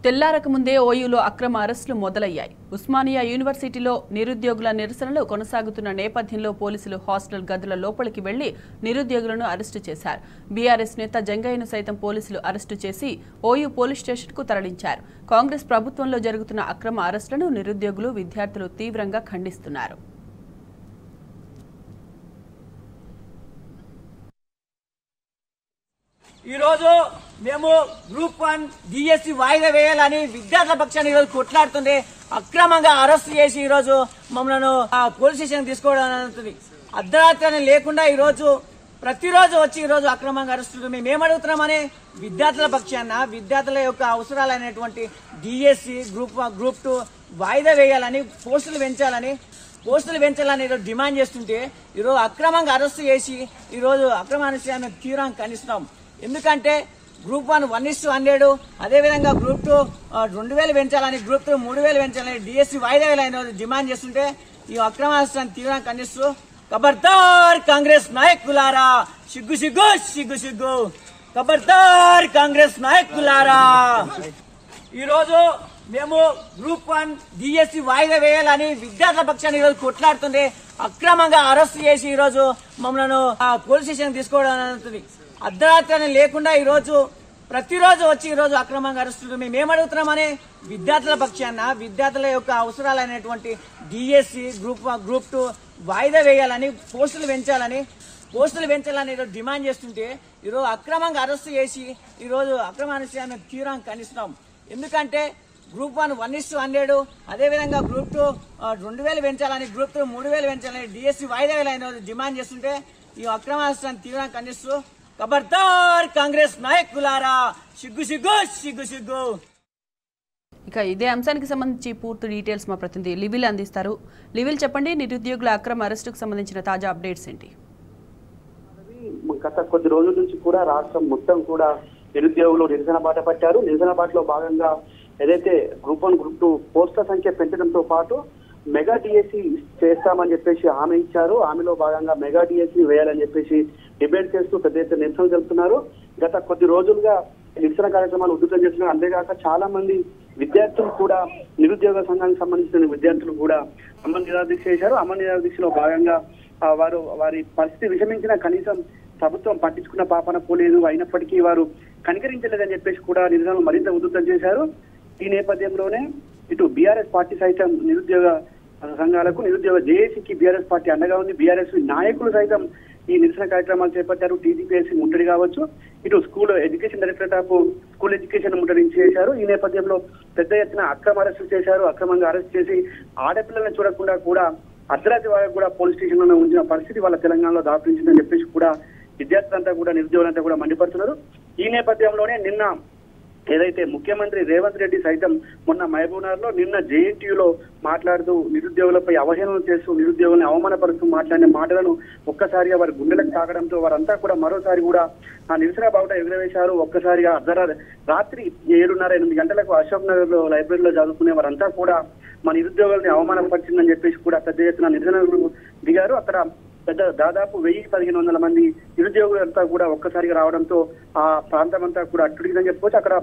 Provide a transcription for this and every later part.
తెల్లారక ముందే ఓయూలో అక్రమ అరెస్టులు మొదలయ్యాయి. ఉస్మానియా యూనివర్సిటీలో నిరుద్యోగుల నిరసనలు కొనసాగుతున్న నేపథ్యంలో పోలీసులు హాస్టల్ గదుల లోపలికి వెళ్లి నిరుద్యోగులను అరెస్టు చేశారు. బీఆర్ఎస్ నేత జంగయ్యను సైతం పోలీసులు అరెస్టు చేసి ఓయూ పోలీస్ స్టేషన్కు తరలించారు. కాంగ్రెస్ ప్రభుత్వంలో జరుగుతున్న అక్రమ అరెస్టులను నిరుద్యోగులు, విద్యార్థులు తీవ్రంగా ఖండిస్తున్నారు. ఈరోజు మేము గ్రూప్ 1 డిఎస్సి వాయిదా వేయాలని విద్యార్థుల పక్షాన్ని ఈరోజు కొట్లాడుతుంటే అక్రమంగా అరెస్ట్ చేసి ఈరోజు మమ్మల్ని పోలీస్ స్టేషన్ తీసుకోవడం అర్ధరాత్రి లేకుండా ఈరోజు ప్రతిరోజు వచ్చి ఈరోజు అక్రమంగా అరెస్టు మేము అడుగుతున్నామని విద్యార్థుల పక్షాన విద్యార్థుల యొక్క అవసరాలైనటువంటి డిఎస్సి గ్రూప్ 2 వాయిదా వేయాలని పోస్టులు పెంచాలని ఈరోజు డిమాండ్ చేస్తుంటే ఈరోజు అక్రమంగా అరెస్ట్ చేసి ఈరోజు అక్రమ అరెస్ట్ తీవ్రంగా ఖండిస్తున్నాం. ఎందుకంటే గ్రూప్ 1 1:100 అదేవిధంగా గ్రూప్ 2 2000 పెంచాలని, గ్రూప్ 3 3000 పెంచాలని, డిఎస్సి వాయిదా వేయాలని డిమాండ్ చేస్తుంటే ఈ అక్రమ అరెస్టులను తీవ్రంగా ఖండిస్తూ ఖబర్దార్ కాంగ్రెస్ నాయకులారా, సిగ్గు సిగ్గు సిగ్గు సిగ్గు, ఖబర్దార్ కాంగ్రెస్ నాయకులారా. ఈరోజు మేము గ్రూప్ 1 డిఎస్సి వాయిదా వేయాలని విద్యార్థుల పక్షాన్ని ఈరోజు కొట్లాడుతుంటే అక్రమంగా అరెస్ట్ చేసి ఈరోజు మమ్మల్ని పోలీస్ స్టేషన్ తీసుకోవడం అర్ధరాత్రి లేకుండా ఈరోజు ప్రతిరోజు వచ్చి ఈరోజు అక్రమంగా అరెస్టు మేము అడుగుతున్నామని విద్యార్థుల పక్షాన విద్యార్థుల యొక్క అవసరాలైనటువంటి డిఎస్సి గ్రూప్ 2 వాయిదా వేయాలని పోస్టులు పెంచాలని ఈరోజు డిమాండ్ చేస్తుంటే ఈరోజు అక్రమంగా అరెస్ట్ చేసి ఈరోజు అక్రమ అరెస్ట్ తీవ్రంగా ఖండిస్తున్నాం. ఎందుకంటే గ్రూప్ 1 1:100 అదేవిధంగా గ్రూప్ 2 2000 పెంచాలని, గ్రూప్ 3 3000 పెంచాలని, డిఎస్సి వాయిదా వేయాలని డిమాండ్ చేస్తుంటే ఈ అక్రమ అరెస్టులను తీవ్రంగా ఖండిస్తూ ఖబర్దార్ కాంగ్రెస్ నాయకులారా, సిగ్గు సిగ్గు సిగ్గు సిగ్గు. ఇక ఇదే అంశానికి సంబంధించి పూర్తి డీటెయిల్స్ మా ప్రతినిధి లివిల్ అందిస్తారు. లివిల్ చెప్పండి, నిరుద్యోగుల అక్రమ అరెస్టుకు సంబంధించిన తాజా అప్డేట్స్ ఏంటి? గత కొద్ది రోజుల నుంచి కూడా రాష్ట్రం మొత్తం కూడా నిరుద్యోగులు నిరసన బాట పట్టారు. నిరసన బాటలో భాగంగా ఏదైతే గ్రూప్ 1 గ్రూప్ 2 పోస్టుల సంఖ్య పెంచడంతో పాటు మెగా డిఎస్సి చేస్తామని చెప్పేసి హామీ ఇచ్చారు. హామీలో భాగంగా మెగా డిఎస్సి వేయాలని చెప్పేసి డిబేట్ చేస్తూ పెద్ద ఎత్తున నిరసన తెలుపుతున్నారు. గత కొద్ది రోజులుగా నిరసన కార్యక్రమాలు ఉధృతం చేస్తున్నారు. అంతేకాక చాలా మంది విద్యార్థులు కూడా నిరుద్యోగ సంఘానికి సంబంధించిన విద్యార్థులు కూడా అమలు నిరాదీక్ష చేశారు. అమలు నిరాదీక్షలో భాగంగా వారి పరిస్థితి విషమించిన కనీసం ప్రభుత్వం పట్టించుకున్న పాపన పోలేదు. అయినప్పటికీ వారు కనికరించలేదని చెప్పేసి కూడా నిరసనలు మరింత ఉధృతం చేశారు. ఈ నేపథ్యంలోనే ఇటు బీఆర్ఎస్ పార్టీ సైతం నిరుద్యోగ సంఘాలకు, నిరుద్యోగ జేఏసీకి బీఆర్ఎస్ పార్టీ అండగా ఉంది. బీఆర్ఎస్ నాయకులు సైతం ఈ నిరసన కార్యక్రమాలు చేపట్టారు. టీజీపీఎస్సీ ముట్టడి కావచ్చు, ఇటు school education directorate of school education ముట్టడి చేశారు. ఈ నేపథ్యంలో పెద్ద ఎత్తున అక్రమ అరెస్టు చేశారు. అక్రమంగా అరెస్ట్ చేసి ఆడపిల్లలను చూడకుండా కూడా అర్ధరాత్రి వరకు కూడా పోలీస్ స్టేషన్ లో ఉంచిన పరిస్థితి వాళ్ళ తెలంగాణలో దాపురించిందని చెప్పేసి కూడా విద్యార్థులంతా కూడా నిరుద్యోగులంతా కూడా మండిపడుతున్నారు. ఈ నేపథ్యంలోనే నిన్న ఏదైతే ముఖ్యమంత్రి రేవంత్ రెడ్డి సైతం మొన్న మహబూబ్నగర్ లో నిన్న జేఎన్టీయూలో మాట్లాడుతూ నిరుద్యోగులపై అవహేళన చేస్తూ నిరుద్యోగులను అవమానపరుస్తూ మాట్లాడిన మాటలను ఒక్కసారిగా వారి గుండెలకు తాగడంతో వారంతా కూడా మరోసారి కూడా ఆ నిరసన బావుట ఎగురవేశారు. ఒక్కసారిగా రాత్రి 7:30-8 గంటలకు అశోక్ నగర్ లో లైబ్రరీలో చదువుకునే వారంతా కూడా మా నిరుద్యోగుల్ని అవమానపరిచిందని చెప్పేసి కూడా పెద్ద ఎత్తున నిరసనలు దిగారు. అక్కడ దాదాపు 1000-1500 మంది నిరుద్యోగులంతా కూడా ఒక్కసారిగా రావడంతో ఆ ప్రాంతం అంతా కూడా అట్టుడిగిందని చెప్పుకోవచ్చు. అక్కడ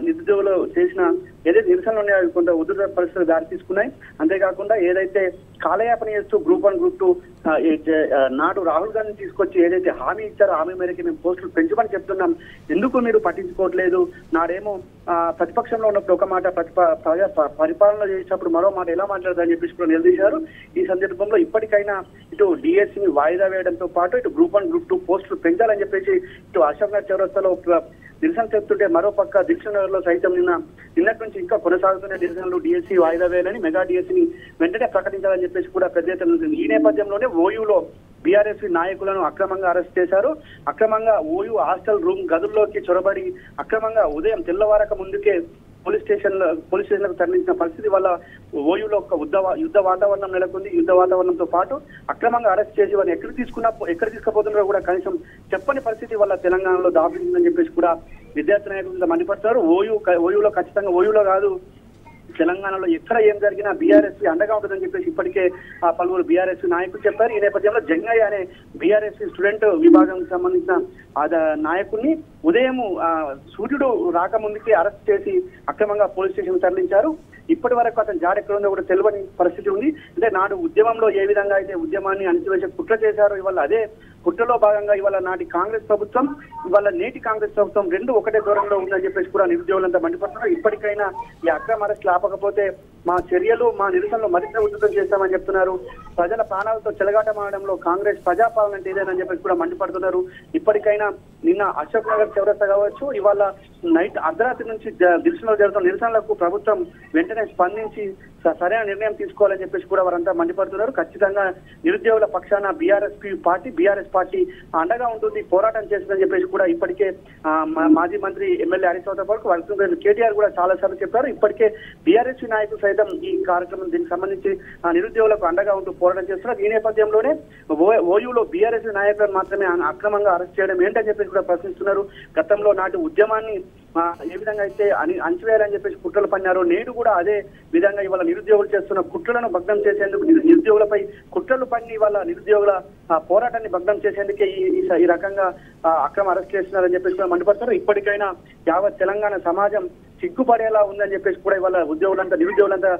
నిరుద్యోగులు చేసిన ఏదైతే నిరసనలు ఉన్నాయో కొంత ఉధృత పరిస్థితులు దారి తీసుకున్నాయి. అంతేకాకుండా ఏదైతే కాలయాపన చేస్తూ గ్రూప్ 1 గ్రూప్ 2 నాడు రాహుల్ గాంధీని తీసుకొచ్చి ఏదైతే హామీ ఇచ్చారో హామీ మేరకు మేము పోస్టులు పెంచమని చెప్తున్నాం, ఎందుకు మీరు పట్టించుకోవట్లేదు? నాడేమో ప్రతిపక్షంలో ఉన్నప్పుడు ఒక మాట, పరిపాలన చేసినప్పుడు మరో మాట ఎలా మాట్లాడదని చెప్పేసి కూడా నిలదీశారు. ఈ సందర్భంలో ఇప్పటికైనా ఇటు డిఎస్సిని వాయిదా వేయడంతో పాటు ఇటు గ్రూప్ 1 గ్రూప్ 2 పోస్టులు పెంచాలని చెప్పేసి ఇటు అశోక్ నగర్ చౌరస్తాలో నిరసన చెప్తుంటే మరోపక్క దిల్సుఖ్నగర్ లో సైతం నిన్నటి నుంచి ఇంకా కొనసాగుతున్న నిరసనలు డిఎస్సి వాయిదా వేయాలని, మెగా డిఎస్సిని వెంటనే ప్రకటించాలని చెప్పేసి కూడా పెద్ద ఎత్తున ఈ నేపథ్యంలోనే ఓయూలో బీఆర్ఎస్ నాయకులను అక్రమంగా అరెస్ట్ చేశారు. అక్రమంగా ఓయూ హాస్టల్ రూమ్ గదుల్లోకి చొరబడి అక్రమంగా ఉదయం తెల్లవారక ముందుకే పోలీస్ స్టేషన్లకు తరలించిన పరిస్థితి వల్ల ఓయూలో ఒక యుద్ధ వాతావరణం నెలకొంది. యుద్ధ వాతావరణంతో పాటు అక్రమంగా అరెస్ట్ చేసి వారిని ఎక్కడ తీసుకుపోతున్నారో కూడా కనీసం చెప్పని పరిస్థితి వల్ల తెలంగాణలో దాపురిందని చెప్పేసి కూడా విద్యార్థి నాయకులు మండిపడతారు. ఓయూలో ఖచ్చితంగా ఓయూలో కాదు తెలంగాణలో ఎక్కడ ఏం జరిగినా బీఆర్ఎస్ అండగా ఉంటుందని చెప్పేసి ఇప్పటికే పలువురు బీఆర్ఎస్ నాయకులు చెప్పారు. ఈ నేపథ్యంలో జంగయ్య అనే బీఆర్ఎస్ స్టూడెంట్ విభాగానికి సంబంధించిన నాయకుడిని ఉదయం సూర్యుడు రాకముందుకే అరెస్ట్ చేసి అక్రమంగా పోలీస్ స్టేషన్ తరలించారు. ఇప్పటి వరకు అతను జాడ ఎక్కడ ఉందో కూడా తెలియని పరిస్థితి ఉంది. అంటే నాడు ఉద్యమంలో ఏ విధంగా అయితే ఉద్యమాన్ని అణిచివేసే కుట్ర చేశారో ఇవాళ అదే కుట్రలో భాగంగా ఇవాళ నాటి కాంగ్రెస్ ప్రభుత్వం ఇవాళ నేటి కాంగ్రెస్ ప్రభుత్వం రెండు ఒకటే దూరంలో ఉందని చెప్పేసి కూడా నిరుద్యోగులంతా మండిపడుతున్నారు. ఇప్పటికైనా ఈ అక్రమ అరెస్టులు ఆపకపోతే మా చర్యలు మా నిరసనలు మరింత ఉధృతం చేస్తామని చెప్తున్నారు. ప్రజల ప్రాణాలతో చెలగాటమాడడంలో కాంగ్రెస్ ప్రజాపాలన అంటే ఇదేనని చెప్పేసి కూడా మండిపడుతున్నారు. ఇప్పటికైనా నిన్న అశోక్ నగర్ చౌరస్తా కావచ్చు, ఇవాళ నైట్ అర్ధరాత్రి నుంచి దిల్సులో జరుగుతున్న నిరసనలకు ప్రభుత్వం వెంటనే స్పందించి సరైన నిర్ణయం తీసుకోవాలని చెప్పేసి కూడా వారంతా మండిపడుతున్నారు. ఖచ్చితంగా నిరుద్యోగుల పక్షాన బీఆర్ఎస్ పార్టీ అండగా ఉంటుంది, పోరాటం చేస్తుందని చెప్పేసి కూడా ఇప్పటికే మాజీ మంత్రి ఎమ్మెల్యే హరీష్ రావుతో పాటు కేటీఆర్ కూడా చాలా సార్లు చెప్పారు. ఇప్పటికే బీఆర్ఎస్ నాయకులు సైతం ఈ కార్యక్రమం దీనికి సంబంధించి నిరుద్యోగులకు అండగా ఉంటూ పోరాటం చేస్తున్నారు. ఈ నేపథ్యంలోనే ఓయూలో బీఆర్ఎస్ నాయకులను మాత్రమే అక్రమంగా అరెస్ట్ చేయడం ఏంటని చెప్పేసి కూడా ప్రశ్నిస్తున్నారు. గతంలో నాటి ఉద్యమాన్ని ఏ విధంగా అయితే అణచివేయాలని చెప్పేసి కుట్రలు పన్నారు, నేడు కూడా అదే విధంగా ఇవాళ నిరుద్యోగులు చేస్తున్న కుట్రలను భగ్నం చేసేందుకు నిరుద్యోగులపై కుట్రలు పన్ని వాళ్ళ నిరుద్యోగుల పోరాటాన్ని భగ్నం చేసేందుకే ఈ రకంగా అక్రమ అరెస్ట్ చేస్తున్నారని చెప్పేసి కూడా మండిపడతారు. ఇప్పటికైనా యావత్ తెలంగాణ సమాజం సిగ్గుపడేలా ఉందని చెప్పేసి కూడా ఇవాళ నిరుద్యోగులంతా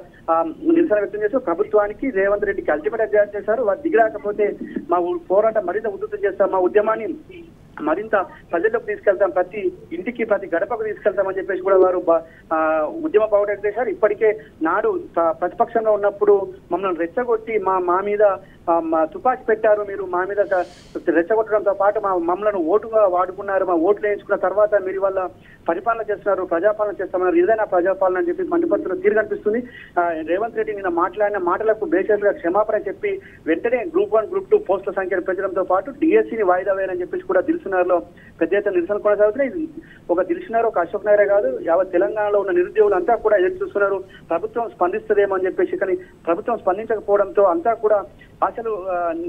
నిరసన వ్యక్తం చేస్తూ ప్రభుత్వానికి రేవంత్ రెడ్డికి అల్టిమేట్ జారీ చేశారు. వారు దిగిరాకపోతే మా పోరాటం మరింత ఉధృతం చేస్తాం, మా ఉద్యమాన్ని మరింత ప్రజల్లోకి తీసుకెళ్తాం, ప్రతి ఇంటికి ప్రతి గడపకు తీసుకెళ్తామని చెప్పేసి కూడా వారు ఉద్యమ పోరాటం చేశారు. ఇప్పటికే నాడు ప్రతిపక్షంలో ఉన్నప్పుడు మమ్మల్ని రెచ్చగొట్టి మా మీద తుపాకీ పెట్టారు, మీరు మా మీద రెచ్చగొట్టడంతో పాటు మమ్మల్ని ఓటుగా వాడుకున్నారు, మా ఓట్లు వేయించుకున్న తర్వాత మీరు వాళ్ళ పరిపాలన చేస్తున్నారు, ప్రజాపాలన చేస్తామన్నారు. ఇదైనా ప్రజాపాలన అని చెప్పి మండిపడుతున్న తీరు కనిపిస్తుంది. రేవంత్ రెడ్డి నిన్న మాట్లాడిన మాటలకు బేసిస్ గా క్షమాపణ చెప్పి వెంటనే గ్రూప్ 1, గ్రూప్ 2 పోస్టుల సంఖ్యను పెంచడంతో పాటు డిఎస్సీని వాయిదా వేయాలని చెప్పేసి కూడా దిల్సునగర్ లో పెద్ద ఎత్తున నిరసన కొనసాగుతున్నాయి. ఇది ఒక దిల్సునగర్ ఒక అశోక్ నగరే కాదు, యావత్ తెలంగాణలో ఉన్న నిరుద్యోగులు అంతా కూడా ఎదురు చూస్తున్నారు ప్రభుత్వం స్పందిస్తుందేమో అని చెప్పేసి. కానీ ప్రభుత్వం స్పందించకపోవడంతో అంతా కూడా ఆశలు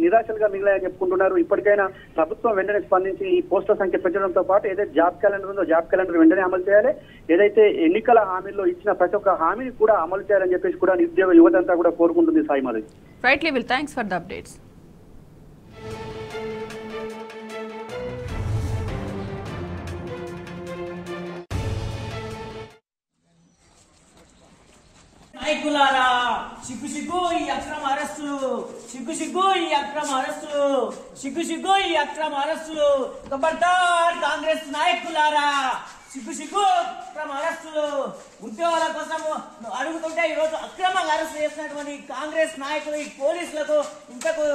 నిరాశలుగా మిగిలాయని చెప్పుకుంటున్నారు. ఇప్పటికైనా ప్రభుత్వం వెంటనే స్పందించి ఈ పోస్టుల సంఖ్య పెంచడంతో పాటు ఏదైతే జాబ్ క్యాలెండర్ ఉందో జాబ్ క్యాలెండర్ వెంటనే అమలు చేయాలి, ఏదైతే ఎన్నికల హామీల్లో ఇచ్చిన ప్రతి ఒక్క హామీని కూడా అమలు చేయాలని చెప్పేసి కూడా నిరుద్యోగ యువత అంతా కూడా కోరుకుంటుంది. Sai Madhavi. Right level, thanks for the updates. నాయకులారా సిగ్గు ఈ అక్రమ అరెస్టులు, సిగ్గు ఈ అక్రమ అరెస్టులు, సిగ్గు ఈ అక్రమ అరెస్టులు. ఖబర్దార్ కాంగ్రెస్ నాయకులారా, సిగ్గు అక్రమ అరెస్టులు. ఉద్యోగాల కోసం అడుగుతుంటే ఈరోజు అక్రమంగా అరెస్టు చేసినటువంటి కాంగ్రెస్ నాయకులు ఈ పోలీసులకు ఇంతకు